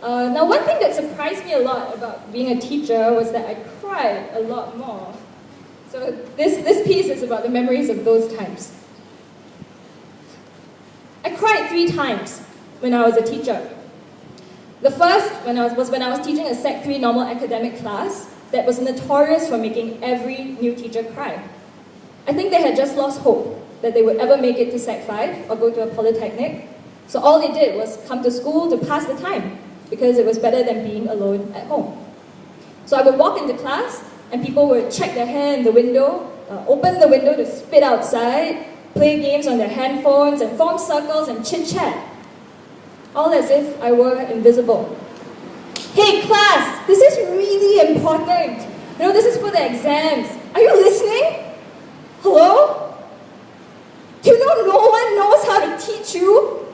Now, one thing that surprised me a lot about being a teacher was that I cried a lot more. So this piece is about the memories of those times. I cried 3 times when I was a teacher. The first was when I was teaching a Sec 3 normal academic class that was notorious for making every new teacher cry. I think they had just lost hope that they would ever make it to Sec 5 or go to a polytechnic. So all they did was come to school to pass the time because it was better than being alone at home. So I would walk into class and people would check their hair in the window, open the window to spit outside, play games on their handphones and form circles and chit-chat. All as if I were invisible. Hey class, this is really important. You know, this is for the exams. Are you listening? Hello? Do you know no one knows how to teach you?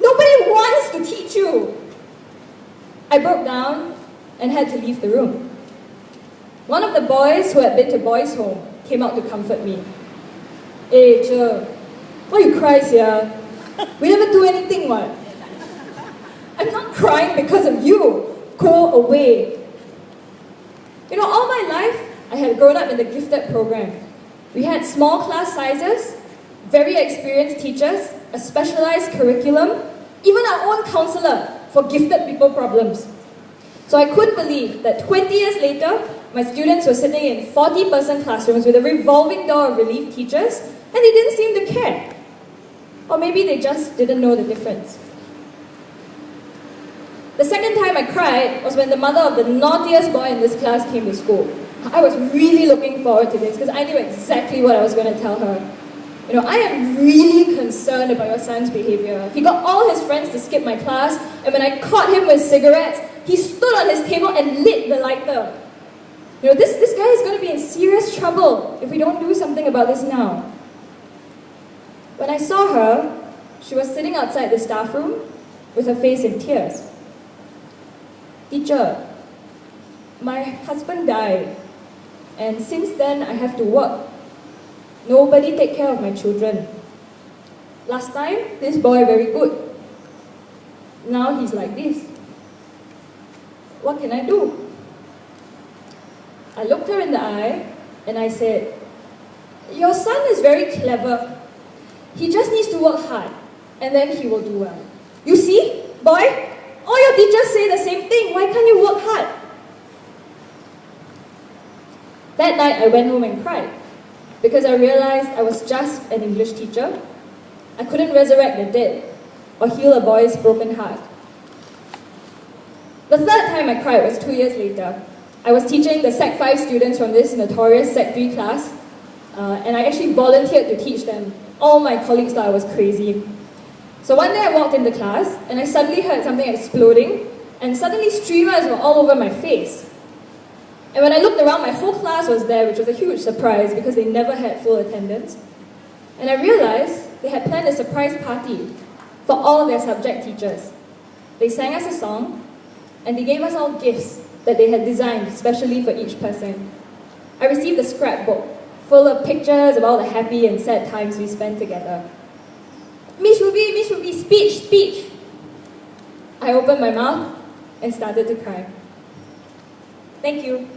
Nobody wants to teach you. I broke down and had to leave the room. One of the boys who had been to boys' home came out to comfort me. Hey, Che, why you cry, sia? We never do anything, what? I'm not crying because of you. Go away. You know, all my life, I had grown up in the gifted program. We had small class sizes, very experienced teachers, a specialized curriculum, even our own counselor for gifted people problems. So I couldn't believe that 20 years later, my students were sitting in 40-person classrooms with a revolving door of relief teachers, and they didn't seem to care. Or maybe they just didn't know the difference. The second time I cried was when the mother of the naughtiest boy in this class came to school. I was really looking forward to this because I knew exactly what I was going to tell her. You know, I am really concerned about your son's behavior. He got all his friends to skip my class, and when I caught him with cigarettes, he stood on his table and lit the lighter. You know, this guy is going to be in serious trouble if we don't do something about this now. When I saw her, she was sitting outside the staff room with her face in tears. Teacher, my husband died, and since then I have to work. Nobody take care of my children. Last time, this boy very good. Now he's like this. What can I do? I looked her in the eye and I said, your son is very clever. He just needs to work hard and then he will do well. You see, boy? All your teachers say the same thing. Why can't you work hard? That night I went home and cried because I realized I was just an English teacher. I couldn't resurrect the dead or heal a boy's broken heart. The third time I cried was 2 years later. I was teaching the Sec 5 students from this notorious Sec 3 class, and I actually volunteered to teach them. All my colleagues thought I was crazy. So one day I walked into class, and I suddenly heard something exploding, and suddenly streamers were all over my face. And when I looked around, my whole class was there, which was a huge surprise because they never had full attendance. And I realized they had planned a surprise party for all their subject teachers. They sang us a song, and they gave us all gifts that they had designed specially for each person. I received a scrapbook full of pictures of all the happy and sad times we spent together. Miss Ruby, speech. I opened my mouth and started to cry. Thank you.